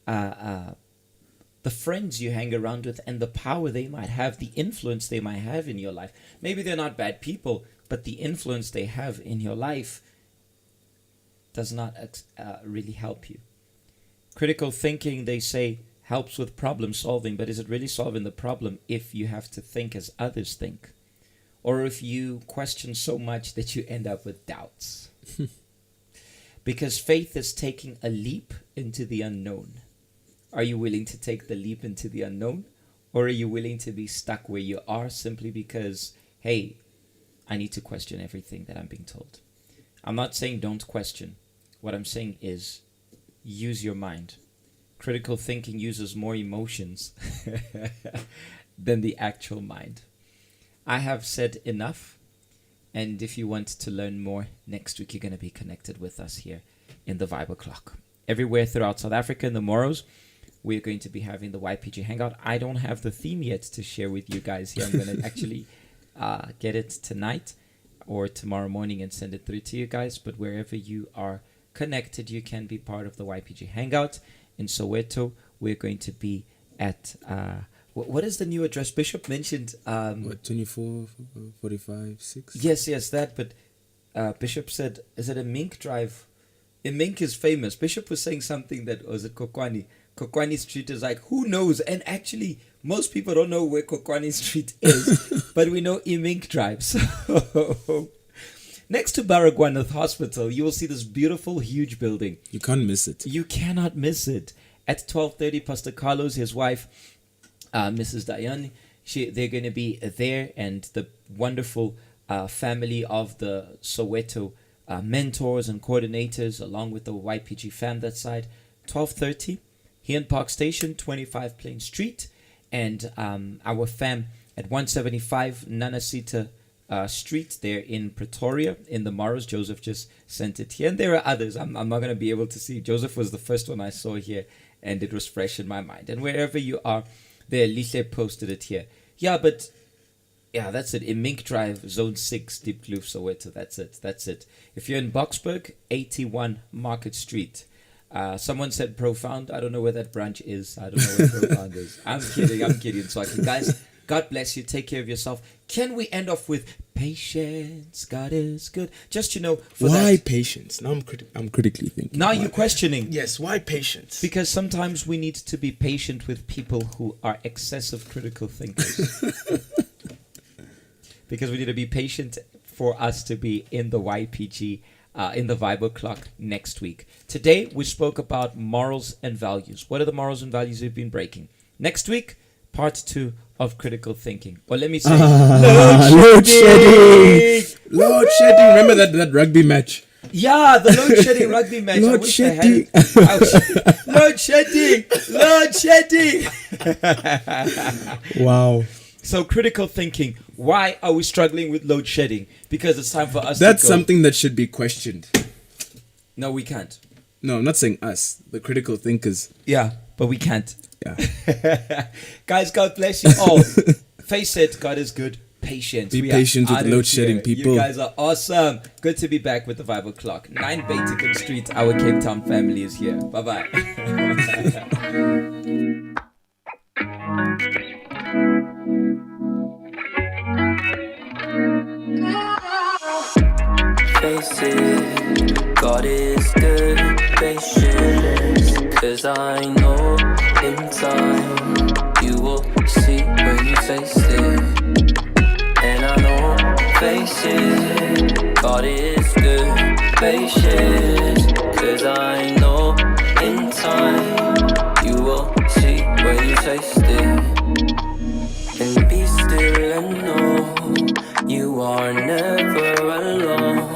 the friends you hang around with and the power they might have, the influence they might have in your life. Maybe they're not bad people, but the influence they have in your life does not really help you. Critical thinking, they say, helps with problem solving, but is it really solving the problem if you have to think as others think? Or if you question so much that you end up with doubts? Because faith is taking a leap into the unknown. Are you willing to take the leap into the unknown? Or are you willing to be stuck where you are simply because, hey, I need to question everything that I'm being told? I'm not saying don't question. What I'm saying is use your mind. Critical thinking uses more emotions than the actual mind. I have said enough. And if you want to learn more, next week you're going to be connected with us here in the Vibe O'Clock. everywhere throughout South Africa in the Moros. We're going to be having the YPG Hangout. I don't have the theme yet to share with you guys here. I'm going to actually get it tonight or tomorrow morning and send it through to you guys. But wherever you are connected, you can be part of the YPG Hangout. In Soweto, we're going to be at... what is the new address? Bishop mentioned... 24, 45, 6? Yes, that. But Bishop said, is it a Mink Drive? A Mink is famous. Bishop was saying something that was at Kokwani. Kokwani Street is like, who knows? And actually, most people don't know where Kokwani Street is, but we know Imink Drive. So, next to Baragwanath Hospital, you will see this beautiful, huge building. You can't miss it. You cannot miss it. At 12:30, Pastor Carlos, his wife, Mrs. Diane, they're going to be there, and the wonderful family of the Soweto mentors and coordinators, along with the YPG fam that side. 12:30. Here in Park Station, 25 Plain Street, and our fam at 175 Nanasita Street there in Pretoria, in the Moros. Joseph just sent it here, and there are others. I'm not going to be able to see. Joseph was the first one I saw here, and it was fresh in my mind. And wherever you are, there, Lise posted it here. Yeah, that's it. In Mink Drive, Zone 6, Deep Kloof, Soweto. That's it. If you're in Boksburg, 81 Market Street. Someone said Profound. I don't know where that branch is. I don't know where Profound is. I'm kidding. So, guys, God bless you. Take care of yourself. Can we end off with patience? God is good. Just, why patience? Now I'm critically thinking. Now you're questioning. Yes, why patience? Because sometimes we need to be patient with people who are excessive critical thinkers. Because we need to be patient for us to be in the YPG, in the Bible Clock next week. Today, we spoke about morals and values. What are the morals and values we've been breaking? Next week, part 2 of critical thinking. Or let me say, load shedding. Load shedding. Remember that rugby match? Yeah, the load shedding rugby match. Load shedding. Load shedding. Wow. So critical thinking. Why are we struggling with load shedding? Because it's time for us That's to go. something that should be questioned. No, we can't. No, I'm not saying us. The critical thinkers. Yeah, but we can't. Yeah. Guys, God bless you all. Face it, God is good. Patience. Be We patient are with out of load shedding, here. people. You guys are awesome. Good to be back with the Bible Clock. 9 Batican Street. Our Cape Town family is here. Bye-bye. Face it, God is good, patience. Cause I know in time you will see when you taste it. And I know, face it, God is good, patience. Cause I know in time you will see when you taste it. And be still and know you are never alone.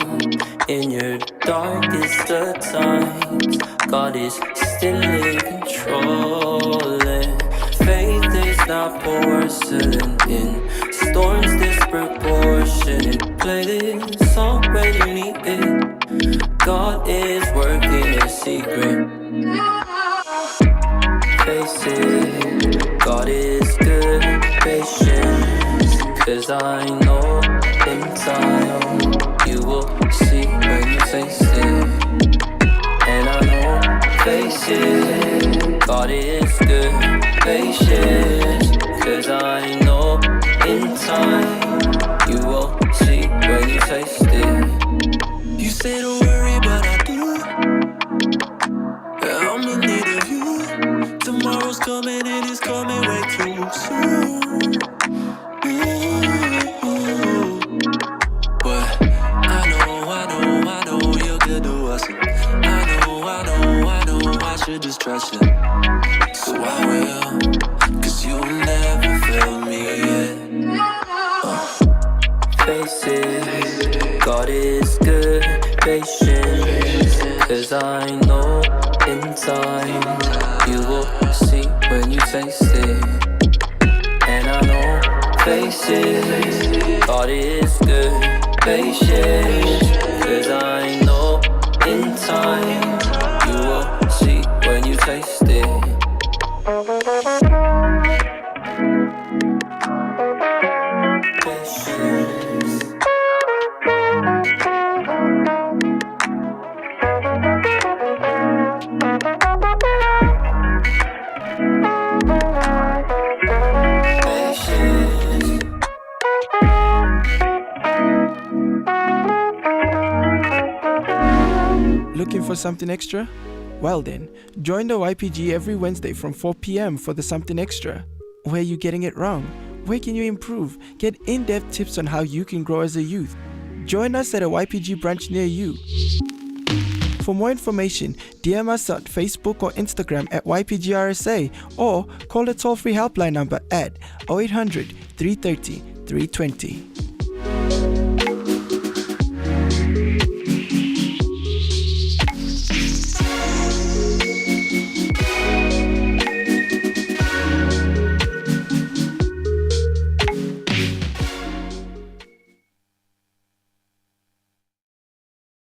In your darkest of times, God is still in control. And faith is not porcelain in storms disproportionate. Play this song when you need it. God is working in secret. Face it, God is good, patience. Cause I know in time you will see when you taste it. And I know, face it, God is good, patience. Cause I know in time you will see when you taste it. You say don't worry, but I do. I'm in need of you. Tomorrow's coming and it's coming way too soon. But I know you're good to us. I know I should just trust you. So I will, cause you'll never fail me yet. Face it, God is good, patience. Cause I know in time you will see when you taste it. And I know, face it, God is good, patience. Cause I know in time you will see for something extra? Well then, join the YPG every Wednesday from 4 p.m. for the Something Extra. Where are you getting it wrong? Where can you improve? Get in-depth tips on how you can grow as a youth. Join us at a YPG branch near you. For more information, DM us at Facebook or Instagram at YPGRSA or call the toll-free helpline number at 0800 330 320.